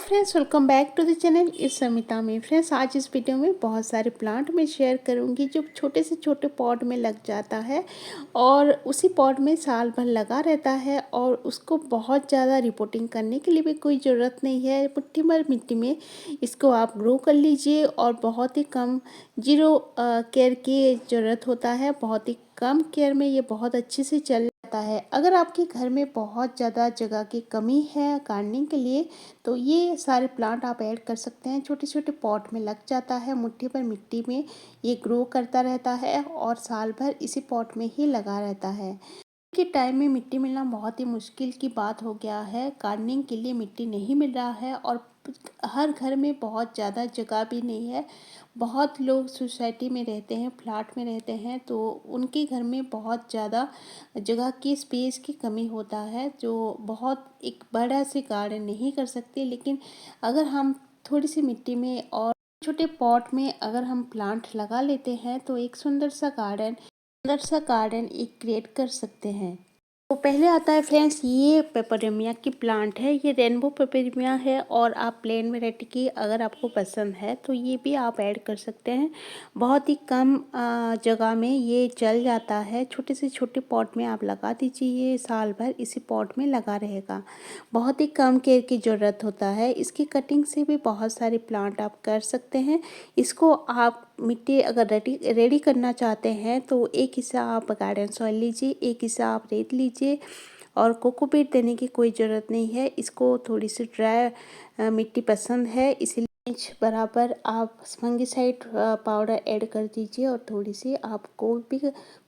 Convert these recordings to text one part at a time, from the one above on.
Friends, welcome back to the channel. इस समिता में फ्रेंड्स, आज इस वीडियो में बहुत सारे प्लांट में शेयर करूंगी जो छोटे से छोटे पॉट में लग जाता है और उसी पॉट में साल भर लगा रहता है और उसको बहुत ज़्यादा रिपोर्टिंग करने के लिए भी कोई ज़रूरत नहीं है। मुट्ठी भर मिट्टी में इसको आप ग्रो कर लीजिए और बहुत ही कम जीरो केयर की ज़रूरत होता है। बहुत ही कम केयर में ये बहुत अच्छे से चल जाता है। अगर आपके घर में बहुत ज़्यादा जगह की कमी है गार्डनिंग के लिए तो ये सारे प्लांट आप ऐड कर सकते हैं। छोटे छोटे पॉट में लग जाता है, मुट्ठी भर मिट्टी में ये ग्रो करता रहता है और साल भर इसी पॉट में ही लगा रहता है। के टाइम में मिट्टी मिलना बहुत ही मुश्किल की बात हो गया है। गार्डनिंग के लिए मिट्टी नहीं मिल रहा है और हर घर में बहुत ज़्यादा जगह भी नहीं है। बहुत लोग सोसाइटी में रहते हैं, फ्लैट में रहते हैं, तो उनके घर में बहुत ज़्यादा जगह की स्पेस की कमी होता है, जो बहुत एक बड़ा से गार्डन नहीं कर सकते। लेकिन अगर हम थोड़ी सी मिट्टी में और छोटे पॉट में अगर हम प्लांट लगा लेते हैं तो एक सुंदर सा गार्डन एक क्रिएट कर सकते हैं। तो पहले आता है फ्रेंड्स, ये पेपरमिया की प्लांट है। ये रेनबो पेपरमिया है और आप प्लेन वैरायटी की अगर आपको पसंद है तो ये भी आप ऐड कर सकते हैं। बहुत ही कम जगह में ये चल जाता है। छोटे से छोटे पॉट में आप लगा दीजिए, ये साल भर इसी पॉट में लगा रहेगा। बहुत ही कम केयर की ज़रूरत होता है। इसकी कटिंग से भी बहुत सारे प्लांट आप कर सकते हैं। इसको आप मिट्टी अगर रेडी करना चाहते हैं तो एक हिस्सा आप गार्डन सॉइल लीजिए, एक हिस्सा आप रेत लीजिए और कोकोपीट देने की कोई ज़रूरत नहीं है। इसको थोड़ी सी ड्राई मिट्टी पसंद है, इसीलिए इंच बराबर आप फंगिसाइड पाउडर ऐड कर दीजिए और थोड़ी सी आप कोई भी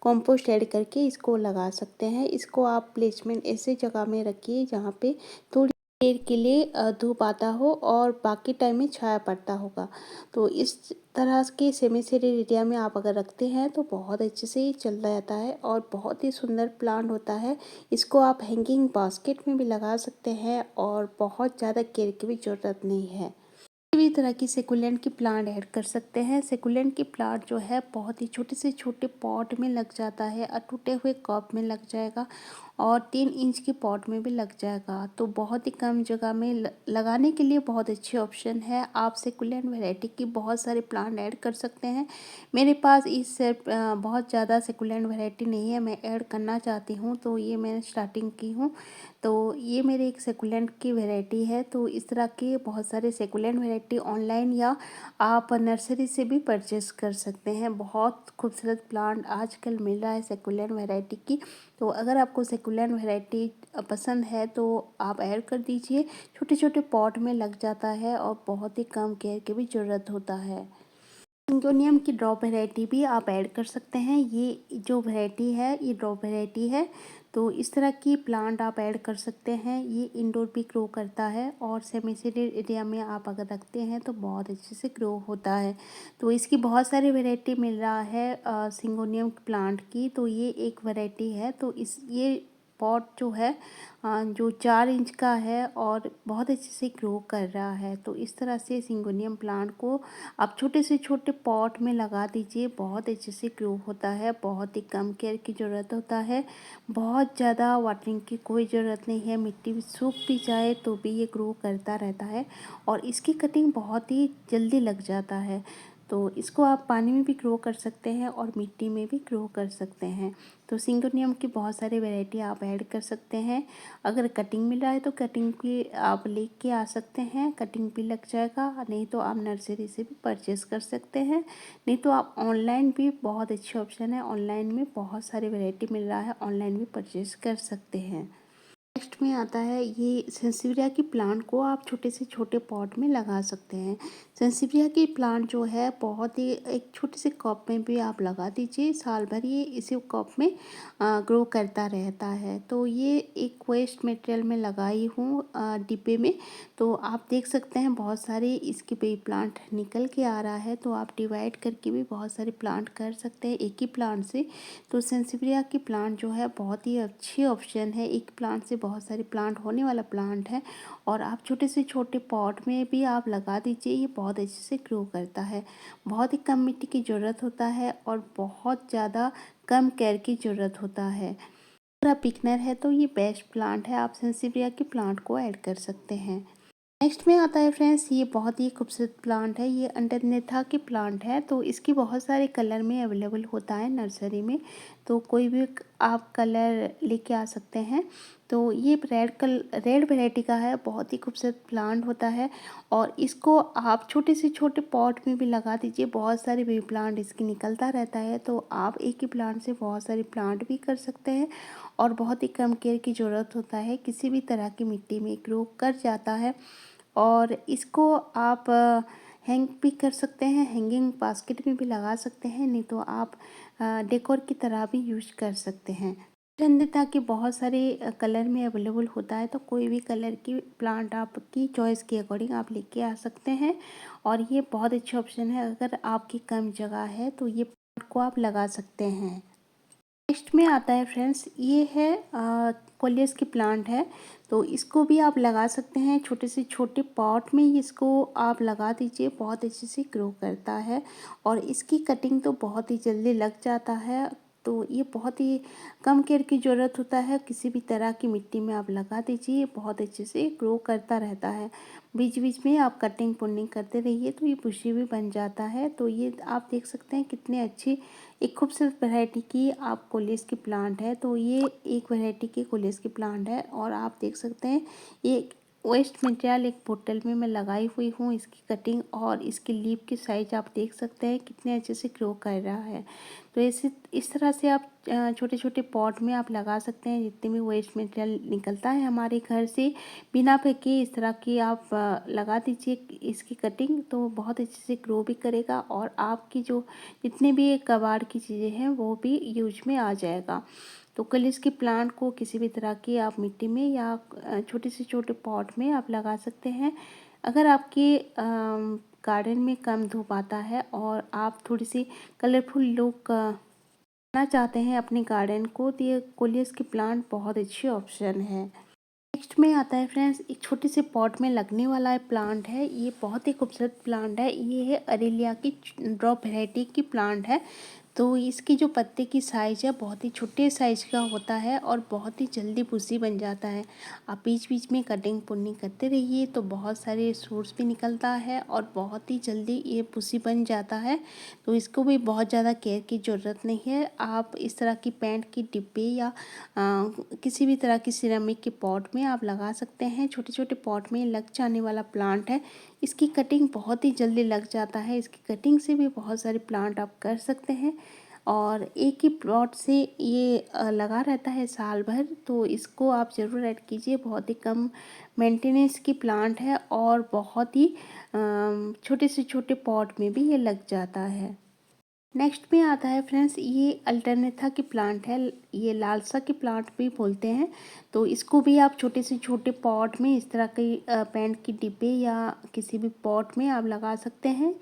कंपोस्ट ऐड करके इसको लगा सकते हैं। इसको आप प्लेसमेंट ऐसे जगह में रखिए जहाँ पे थोड़ी देर के लिए धूप आता हो और बाकी टाइम में छाया पड़ता होगा। तो इस तरह के सेमी सीडेड एरिया में आप अगर रखते हैं तो बहुत अच्छे से ये चल जाता है और बहुत ही सुंदर प्लांट होता है। इसको आप हैंगिंग बास्केट में भी लगा सकते हैं और बहुत ज़्यादा केयर की भी ज़रूरत नहीं है। किसी भी तरह की सेकुलेंट की प्लांट ऐड कर सकते हैं। सेकुलेंट की प्लांट जो है बहुत ही छोटे से छोटे पॉट में लग जाता है और टूटे हुए कप में लग जाएगा और 3 इंच के पॉट में भी लग जाएगा। तो बहुत ही कम जगह में लगाने के लिए बहुत अच्छी ऑप्शन है। आप सेकुलेंट वैरायटी की बहुत सारे प्लांट ऐड कर सकते हैं। मेरे पास इस बहुत ज़्यादा सेकुलेंट वैरायटी नहीं है, मैं ऐड करना चाहती हूँ तो ये मैंने स्टार्टिंग की हूँ। तो ये मेरे एक सेकुलेंट की वैरायटी है। तो इस तरह के बहुत सारे सेकुलेंट वैरायटी ऑनलाइन या आप नर्सरी से भी परचेस कर सकते हैं। बहुत खूबसूरत प्लांट आजकल मिल रहा है सेकुलेंट वैरायटी की। तो अगर आपको सेकुलेंट वैरायटी पसंद है तो आप ऐड कर दीजिए। छोटे छोटे पॉट में लग जाता है और बहुत ही कम केयर की भी ज़रूरत होता है। सिंगोनियम की ड्रॉप वैरायटी भी आप ऐड कर सकते हैं। ये जो वैरायटी है ये ड्रॉप वैरायटी है। तो इस तरह की प्लांट आप ऐड कर सकते हैं। ये इंडोर भी ग्रो करता है और सेमी सीडेड एरिया में आप अगर रखते हैं तो बहुत अच्छे से ग्रो होता है। तो इसकी बहुत सारी वैरायटी मिल रहा है सिंगोनियम प्लांट की। तो ये एक वैरायटी है। तो इस ये पॉट जो है जो 4 इंच का है और बहुत अच्छे से ग्रो कर रहा है। तो इस तरह से सिंगोनियम प्लांट को आप छोटे से छोटे पॉट में लगा दीजिए, बहुत अच्छे से ग्रो होता है। बहुत ही कम केयर की ज़रूरत होता है। बहुत ज़्यादा वाटरिंग की कोई ज़रूरत नहीं है। मिट्टी भी सूख भी जाए तो भी ये ग्रो करता रहता है और इसकी कटिंग बहुत ही जल्दी लग जाता है। तो इसको आप पानी में भी ग्रो कर सकते हैं और मिट्टी में भी ग्रो कर सकते हैं। तो सिंगोनियम की बहुत सारी वैरायटी आप ऐड कर सकते हैं। अगर कटिंग मिल रहा है तो कटिंग भी आप लेके आ सकते हैं, कटिंग भी लग जाएगा। नहीं तो आप नर्सरी से भी परचेस कर सकते हैं। नहीं तो आप ऑनलाइन भी बहुत अच्छी ऑप्शन है, ऑनलाइन में बहुत सारी वैरायटी मिल रहा है, ऑनलाइन भी परचेस कर सकते हैं। नेक्स्ट में आता है ये सेंसिविया की प्लांट को आप छोटे से छोटे पॉट में लगा सकते हैं। सेंसिविया की प्लांट जो है बहुत ही एक छोटे से कप में भी आप लगा दीजिए, साल भर ये इसी कप में ग्रो करता रहता है। तो ये एक वेस्ट मटेरियल में लगाई हूँ डिब्बे में। तो आप देख सकते हैं बहुत सारे इसके भी प्लांट निकल के आ रहा है। तो आप डिवाइड करके भी बहुत सारे प्लांट कर सकते हैं एक ही प्लांट से। तो सेंसिविया की प्लांट जो है बहुत ही अच्छी ऑप्शन है। एक प्लांट से बहुत सारे प्लांट होने वाला प्लांट है और आप छोटे से छोटे पॉट में भी आप लगा दीजिए, ये बहुत अच्छे से ग्रो करता है। बहुत ही कम मिट्टी की ज़रूरत होता है और बहुत ज़्यादा कम केयर की ज़रूरत होता है। अगर आप बिगनर है तो ये बेस्ट प्लांट है, आप सेंसिविया के प्लांट को ऐड कर सकते हैं। नेक्स्ट में आता है फ्रेंड्स, ये बहुत ही खूबसूरत प्लांट है। ये अंडरनेथा की प्लांट है, तो इसकी बहुत सारे कलर में अवेलेबल होता है नर्सरी में। तो कोई भी आप कलर लेके आ सकते हैं। तो ये रेड वैरायटी का है, बहुत ही खूबसूरत प्लांट होता है। और इसको आप छोटे से छोटे पॉट में भी लगा दीजिए, बहुत सारे बेबी प्लांट इसकी निकलता रहता है। तो आप एक ही प्लांट से बहुत सारे प्लांट भी कर सकते हैं। और बहुत ही कम केयर की ज़रूरत होता है, किसी भी तरह की मिट्टी में ग्रो कर जाता है। और इसको आप हैंग भी कर सकते हैं, हैंगिंग बास्केट में भी लगा सकते हैं, नहीं तो आप डेकोर की तरह भी यूज कर सकते हैं। चंदिता के बहुत सारे कलर में अवेलेबल होता है, तो कोई भी कलर की प्लांट आपकी चॉइस के अकॉर्डिंग आप लेके आ सकते हैं। और ये बहुत अच्छा ऑप्शन है, अगर आपकी कम जगह है तो ये प्लांट को आप लगा सकते हैं। नेक्स्ट में आता है फ्रेंड्स, ये है कोलियस की प्लांट है। तो इसको भी आप लगा सकते हैं छोटे से छोटे पॉट में, इसको आप लगा दीजिए, बहुत अच्छे से ग्रो करता है। और इसकी कटिंग तो बहुत ही जल्दी लग जाता है। तो ये बहुत ही कम केयर की ज़रूरत होता है, किसी भी तरह की मिट्टी में आप लगा दीजिए, बहुत अच्छे से ग्रो करता रहता है। बीच बीच में आप कटिंग पुनिंग करते रहिए तो ये बुशी भी बन जाता है। तो ये आप देख सकते हैं कितने अच्छी एक खूबसूरत वैरायटी की आप कोलियस की प्लांट है। तो ये एक वैरायटी की कोलियस की प्लांट है। और आप देख सकते हैं ये वेस्ट मटेरियल एक बोतल में मैं लगाई हुई हूँ, इसकी कटिंग और इसकी लीफ की साइज आप देख सकते हैं कितने अच्छे से ग्रो कर रहा है। तो ऐसे इस तरह से आप छोटे छोटे पॉट में आप लगा सकते हैं, जितने भी वेस्ट मटेरियल निकलता है हमारे घर से बिना फेंके, इस तरह की आप लगा दीजिए इसकी कटिंग, तो बहुत अच्छे से ग्रो भी करेगा। और आपकी जो जितने भी कबाड़ की चीज़ें हैं वो भी यूज में आ जाएगा। तो कलिस के प्लांट को किसी भी तरह की आप मिट्टी में या छोटे से छोटे पॉट में आप लगा सकते हैं। अगर आपके गार्डन में कम धूप आता है और आप थोड़ी सी कलरफुल लुक करना चाहते हैं अपने गार्डन को, तो ये कोलियस की प्लांट बहुत अच्छी ऑप्शन है। नेक्स्ट में आता है फ्रेंड्स, एक छोटे से पॉट में लगने वाला प्लांट है। ये बहुत ही खूबसूरत प्लांट है, ये है अरेलिया की ड्रॉप वैरायटी की प्लांट है। तो इसकी जो पत्ते की साइज़ है बहुत ही छोटे साइज़ का होता है और बहुत ही जल्दी भूसी बन जाता है। आप बीच बीच में कटिंग पुनिंग करते रहिए तो बहुत सारे सोर्स भी निकलता है और बहुत ही जल्दी ये भूसी बन जाता है। तो इसको भी बहुत ज़्यादा केयर की ज़रूरत नहीं है। आप इस तरह की पेंट की डिब्बे या किसी भी तरह की सिरेमिक के पॉट में आप लगा सकते हैं। छोटे छोटे पॉट में लग जाने वाला प्लांट है। इसकी कटिंग बहुत ही जल्दी लग जाता है, इसकी कटिंग से भी बहुत सारे प्लांट आप कर सकते हैं। और एक ही प्लॉट से ये लगा रहता है साल भर, तो इसको आप ज़रूर ऐड कीजिए। बहुत ही कम मेंटेनेंस की प्लांट है और बहुत ही छोटे से छोटे पॉट में भी ये लग जाता है। नेक्स्ट में आता है फ्रेंड्स, ये अल्टरनेथा की प्लांट है, ये लालसा की प्लांट भी बोलते हैं। तो इसको भी आप छोटे से छोटे पॉट में इस तरह के पेंट की डिब्बे या किसी भी पॉट में आप लगा सकते हैं।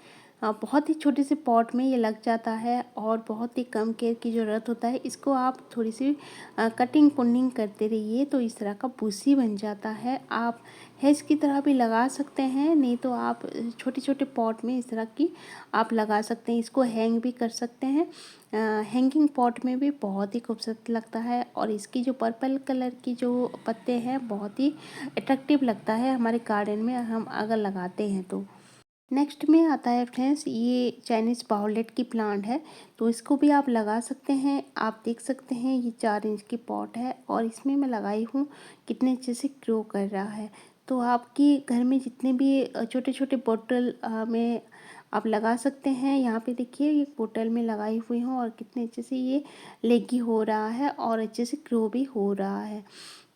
बहुत ही छोटे से पॉट में ये लग जाता है और बहुत ही कम केयर की ज़रूरत होता है। इसको आप थोड़ी सी कटिंग पुनिंग करते रहिए तो इस तरह का भूसी बन जाता है। आप हेज की तरह भी लगा सकते हैं, नहीं तो आप छोटे छोटे पॉट में इस तरह की आप लगा सकते हैं। इसको हैंग भी कर सकते हैं, हैंगिंग पॉट में भी बहुत ही खूबसूरत लगता है। और इसकी जो पर्पल कलर की जो पत्ते हैं बहुत ही अट्रैक्टिव लगता है हमारे गार्डन में हम अगर लगाते हैं तो। नेक्स्ट में आता है फ्रेंड्स, ये चाइनीज़ बाउलेट की प्लांट है। तो इसको भी आप लगा सकते हैं। आप देख सकते हैं ये 4 इंच की पॉट है और इसमें मैं लगाई हूँ, कितने अच्छे से ग्रो कर रहा है। तो आपकी घर में जितने भी छोटे छोटे बोतल में आप लगा सकते हैं। यहाँ पे देखिए ये बोतल में लगाई हुई हूँ और कितने अच्छे से ये लेगी हो रहा है और अच्छे से ग्रो भी हो रहा है।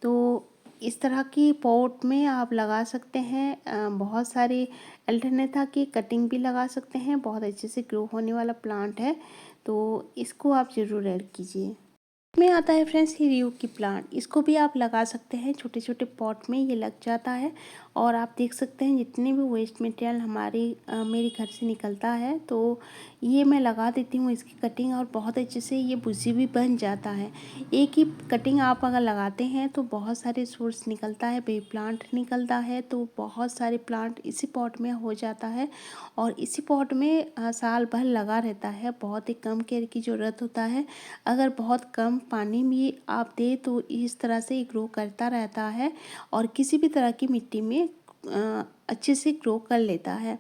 तो इस तरह की पॉट में आप लगा सकते हैं। बहुत सारे अल्टरनेथा की कटिंग भी लगा सकते हैं, बहुत अच्छे से ग्रो होने वाला प्लांट है। तो इसको आप ज़रूर ऐड कीजिए। में आता है फ्रेंड्स, ये रियो की प्लांट, इसको भी आप लगा सकते हैं छोटे छोटे पॉट में, ये लग जाता है। और आप देख सकते हैं जितने भी वेस्ट मटेरियल मेरे घर से निकलता है तो ये मैं लगा देती हूँ इसकी कटिंग और बहुत अच्छे से ये भूसी भी बन जाता है। एक ही कटिंग आप अगर लगाते हैं तो बहुत सारे सोर्स निकलता है, बेबी प्लांट निकलता है, तो बहुत सारे प्लांट इसी पॉट में हो जाता है। और इसी पॉट में साल भर लगा रहता है, बहुत ही कम केयर की ज़रूरत होता है। अगर बहुत कम पानी भी आप दें तो इस तरह से ग्रो करता रहता है और किसी भी तरह की मिट्टी में अच्छे से ग्रो कर लेता है।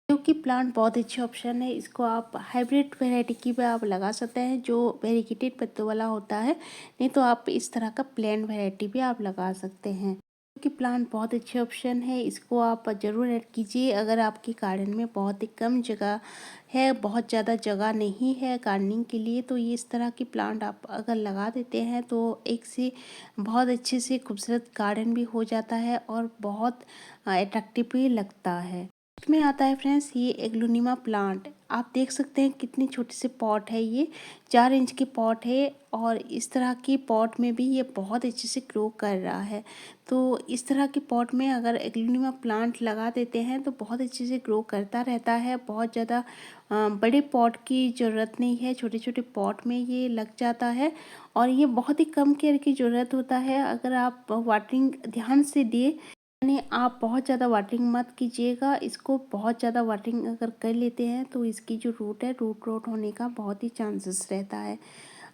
जो कि प्लांट बहुत अच्छे ऑप्शन है। इसको आप हाइब्रिड वैरायटी की भी आप लगा सकते हैं जो वेरीगेटेड पत्तों वाला होता है, नहीं तो आप इस तरह का प्लेन वैरायटी भी आप लगा सकते हैं। क्योंकि प्लांट बहुत अच्छे ऑप्शन है, इसको आप ज़रूर ऐड कीजिए। अगर आपकी गार्डन में बहुत ही कम जगह है, बहुत ज़्यादा जगह नहीं है गार्डनिंग के लिए, तो ये इस तरह की प्लांट आप अगर लगा देते हैं तो एक से बहुत अच्छे से खूबसूरत गार्डन भी हो जाता है और बहुत अट्रैक्टिव भी लगता है। इसमें आता है फ्रेंड्स ये एग्लोनिमा प्लांट। आप देख सकते हैं कितनी छोटी सी पॉट है, ये 4 इंच की पॉट है और इस तरह की पॉट में भी ये बहुत अच्छे से ग्रो कर रहा है। तो इस तरह की पॉट में अगर एग्लोनिमा प्लांट लगा देते हैं तो बहुत अच्छे से ग्रो करता रहता है। बहुत ज़्यादा बड़े पॉट की ज़रूरत नहीं है, छोटे छोटे पॉट में ये लग जाता है और ये बहुत ही कम केयर की ज़रूरत होता है। अगर आप वाटरिंग ध्यान से दिए, यानी आप बहुत ज़्यादा वाटरिंग मत कीजिएगा इसको। बहुत ज़्यादा वाटरिंग अगर कर लेते हैं तो इसकी जो रूट है, रूट रॉट होने का बहुत ही चांसेस रहता है।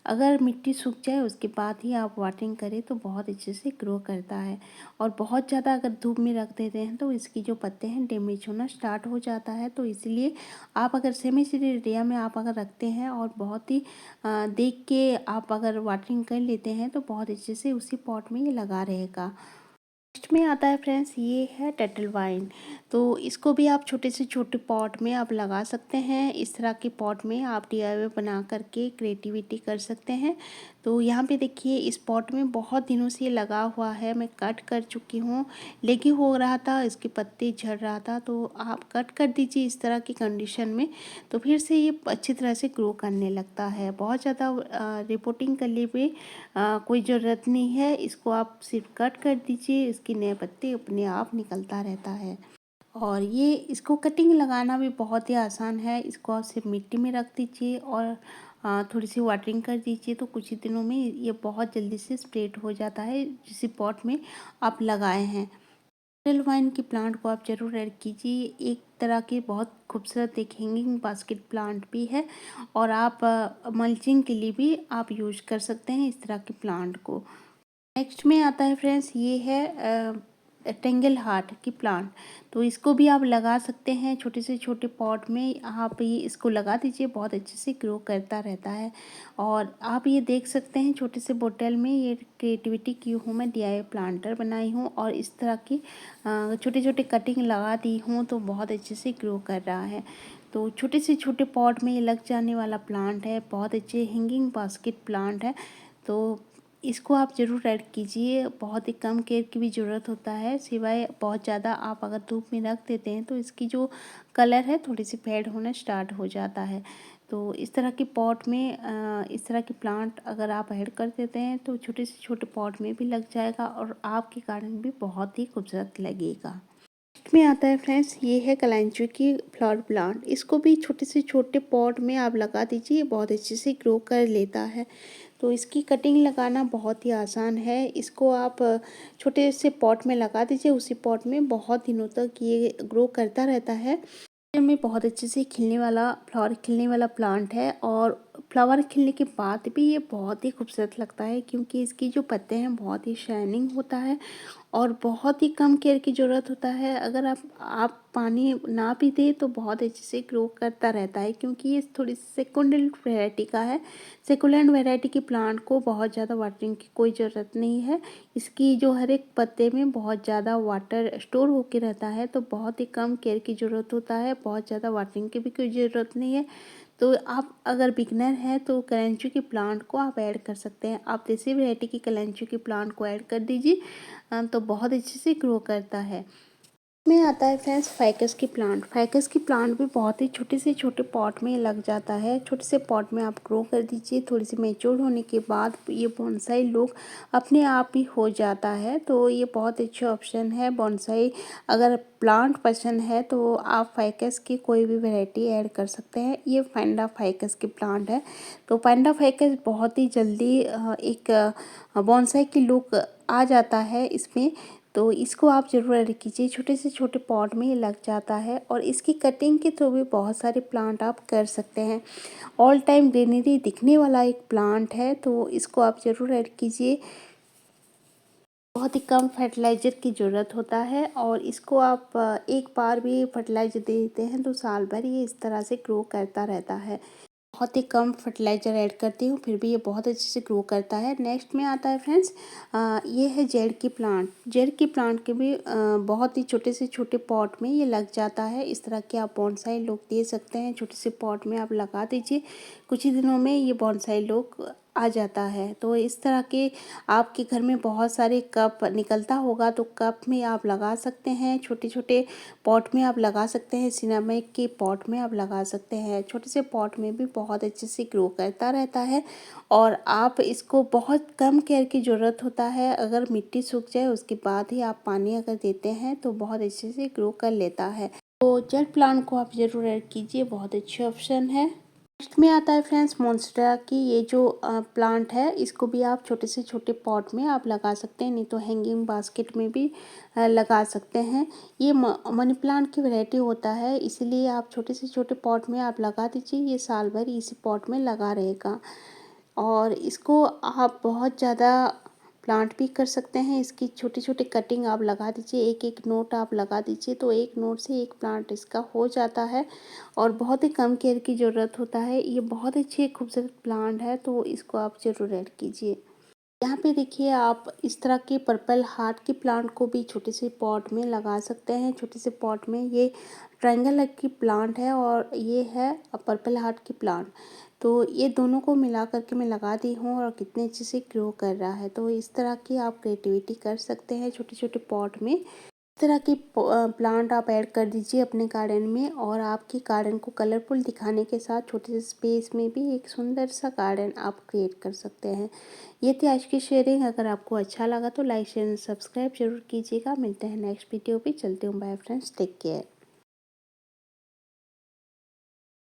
अगर मिट्टी सूख जाए उसके बाद ही आप वाटरिंग करें तो बहुत अच्छे से ग्रो करता है। और बहुत ज़्यादा अगर धूप में रख देते हैं तो इसकी जो पत्ते हैं डैमेज होना स्टार्ट हो जाता है। तो इसलिए आप अगर सेमी सीडेड एरिया में आप अगर रखते हैं और बहुत ही देख के आप अगर वाटरिंग कर लेते हैं तो बहुत अच्छे से उसी पॉट में ये लगा रहेगा। नेक्स्ट में आता है फ्रेंड्स ये है टर्टल वाइन। तो इसको भी आप छोटे से छोटे पॉट में आप लगा सकते हैं। इस तरह के पॉट में आप डीआईवाई बना करके क्रिएटिविटी कर सकते हैं। तो यहाँ पे देखिए इस पॉट में बहुत दिनों से ये लगा हुआ है, मैं कट कर चुकी हूँ। लेगी हो रहा था, इसके पत्ते झड़ रहा था, तो आप कट कर दीजिए इस तरह की कंडीशन में, तो फिर से ये अच्छी तरह से ग्रो करने लगता है। बहुत ज़्यादा रिपोर्टिंग कर लिए भी कोई ज़रूरत नहीं है। इसको आप सिर्फ कट कर दीजिए, इसके नए पत्ते अपने आप निकलता रहता है। और ये इसको कटिंग लगाना भी बहुत ही आसान है। इसको आप सिर्फ मिट्टी में रख दीजिए और थोड़ी सी वाटरिंग कर दीजिए तो कुछ ही दिनों में ये बहुत जल्दी से स्प्रेड हो जाता है जिस पॉट में आप लगाए हैं। टर्टल वाइन की प्लांट को आप ज़रूर ऐड कीजिए। एक तरह की बहुत खूबसूरत एक हैंगिंग बास्केट प्लांट भी है और आप मल्चिंग के लिए भी आप यूज कर सकते हैं इस तरह के प्लांट को। नेक्स्ट में आता है फ्रेंड्स ये है टेंगल हार्ट की प्लांट। तो इसको भी आप लगा सकते हैं छोटे से छोटे पॉट में। आप ये इसको लगा दीजिए, बहुत अच्छे से ग्रो करता रहता है। और आप ये देख सकते हैं छोटे से बोतल में ये क्रिएटिविटी की हूँ, मैं डीआईवाई प्लांटर बनाई हूँ और इस तरह की छोटे छोटे कटिंग लगा दी हूँ तो बहुत अच्छे से ग्रो कर रहा है। तो छोटे से छोटे पॉट में ये लग जाने वाला प्लांट है, बहुत अच्छे हैंगिंग बास्केट प्लांट है। तो इसको आप ज़रूर ऐड कीजिए। बहुत ही कम केयर की भी ज़रूरत होता है, सिवाय बहुत ज़्यादा आप अगर धूप में रख देते हैं तो इसकी जो कलर है थोड़ी सी फेड होना स्टार्ट हो जाता है। तो इस तरह की पॉट में इस तरह की प्लांट अगर आप ऐड कर देते हैं तो छोटे से छोटे पॉट में भी लग जाएगा और आपकी गार्डन भी बहुत ही खूबसूरत लगेगा। में आता है फ्रेंड्स ये है कलांचो की फ्लावर प्लांट। इसको भी छोटे से छोटे पॉट में आप लगा दीजिए, बहुत अच्छे से ग्रो कर लेता है। तो इसकी कटिंग लगाना बहुत ही आसान है। इसको आप छोटे से पॉट में लगा दीजिए, उसी पॉट में बहुत दिनों तक ये ग्रो करता रहता है। में बहुत अच्छे से खिलने वाला फ्लावर खिलने वाला प्लांट है और फ्लावर खिलने के बाद भी ये बहुत ही खूबसूरत लगता है क्योंकि इसकी जो पत्ते हैं बहुत ही शाइनिंग होता है और बहुत ही कम केयर की ज़रूरत होता है। अगर आप पानी ना भी दें तो बहुत अच्छे से ग्रो करता रहता है क्योंकि ये थोड़ी सेकुलेंट वैरायटी का है। सेकुलेंट वैरायटी की प्लांट को बहुत ज़्यादा वाटरिंग की कोई ज़रूरत नहीं है। इसकी जो हर एक पत्ते में बहुत ज़्यादा वाटर स्टोर होके रहता है, तो बहुत ही कम केयर की ज़रूरत होता है। बहुत ज़्यादा वाटरिंग की भी कोई ज़रूरत नहीं है। तो आप अगर बिगनर हैं तो कलेंचो की प्लांट को आप ऐड कर सकते हैं। आप देसी वैरायटी की कलेंचो की प्लांट को ऐड कर दीजिए तो बहुत अच्छे से ग्रो करता है। में आता है फ्रेंड्स फाइकस की प्लांट। फाइकस की प्लांट भी बहुत ही छोटे से छोटे पॉट में लग जाता है। छोटे से पॉट में आप ग्रो कर दीजिए, थोड़ी सी मैच्योर होने के बाद ये बोनसाई लुक अपने आप ही हो जाता है। तो ये बहुत अच्छा ऑप्शन है बोनसाई। अगर प्लांट पसंद है तो आप फाइकस की कोई भी वैरायटी ऐड कर सकते हैं। ये पैंडा फाइकस की प्लांट है। तो पैंडा फाइकस बहुत ही जल्दी एक बोनसाई की लुक आ जाता है इसमें। तो इसको आप ज़रूर ऐड कीजिए, छोटे से छोटे पॉट में ये लग जाता है और इसकी कटिंग के थ्रू भी बहुत सारे प्लांट आप कर सकते हैं। ऑल टाइम ग्रीनरी दिखने वाला एक प्लांट है, तो इसको आप ज़रूर ऐड कीजिए। बहुत ही कम फर्टिलाइज़र की ज़रूरत होता है और इसको आप एक बार भी फर्टिलाइज़र दे देते हैं तो साल भर ये इस तरह से ग्रो करता रहता है। बहुत ही कम फर्टिलाइज़र ऐड करती हूँ, फिर भी ये बहुत अच्छे से ग्रो करता है। नेक्स्ट में आता है फ्रेंड्स, ये है जेड की प्लांट। जेड की प्लांट के भी बहुत ही छोटे से छोटे पॉट में ये लग जाता है। इस तरह के आप बोनसाई लोग दे सकते हैं, छोटे से पॉट में आप लगा दीजिए, कुछ ही दिनों में ये बोनसाई लोग आ जाता है। तो इस तरह के आपके घर में बहुत सारे कप निकलता होगा तो कप में आप लगा सकते हैं, छोटे छोटे पॉट में आप लगा सकते हैं, सिनेमिक के पॉट में आप लगा सकते हैं। छोटे से पॉट में भी बहुत अच्छे से ग्रो करता रहता है और आप इसको बहुत कम केयर की ज़रूरत होता है। अगर मिट्टी सूख जाए उसके बाद ही आप पानी अगर देते हैं तो बहुत अच्छे से ग्रो कर लेता है। तो जेड प्लांट को आप ज़रूर ऐड कीजिए, बहुत अच्छे ऑप्शन है। नेक्स्ट में आता है फ्रेंड्स मोन्स्टेरा की ये जो प्लांट है, इसको भी आप छोटे से छोटे पॉट में आप लगा सकते हैं, नहीं तो हैंगिंग बास्केट में भी लगा सकते हैं। ये मनी प्लांट की वैरायटी होता है, इसीलिए आप छोटे से छोटे पॉट में आप लगा दीजिए, ये साल भर इसी पॉट में लगा रहेगा। और इसको आप बहुत ज़्यादा प्लांट भी कर सकते हैं, इसकी छोटी छोटी कटिंग आप लगा दीजिए, एक एक नोट आप लगा दीजिए तो एक नोट से एक प्लांट इसका हो जाता है और बहुत ही कम केयर की ज़रूरत होता है। ये बहुत अच्छी खूबसूरत प्लांट है तो इसको आप ज़रूर ऐड कीजिए। यहाँ पे देखिए आप इस तरह के पर्पल हार्ट के प्लांट को भी छोटे से पॉट में लगा सकते हैं। छोटे से पॉट में ये ट्रायंगल की प्लांट है और ये है पर्पल हार्ट की प्लांट। तो ये दोनों को मिला करके मैं लगा दी हूँ और कितने अच्छे से ग्रो कर रहा है। तो इस तरह की आप क्रिएटिविटी कर सकते हैं छोटे छोटे पॉट में। इस तरह की प्लांट आप ऐड कर दीजिए अपने गार्डन में और आपके गार्डन को कलरफुल दिखाने के साथ छोटे से स्पेस में भी एक सुंदर सा गार्डन आप क्रिएट कर सकते हैं। ये थी आज की शेयरिंग। अगर आपको अच्छा लगा तो लाइक शेयर सब्सक्राइब जरूर कीजिएगा। मिलते हैं नेक्स्ट वीडियो पे। चलते हूँ, बाय फ्रेंड्स, टेक केयर।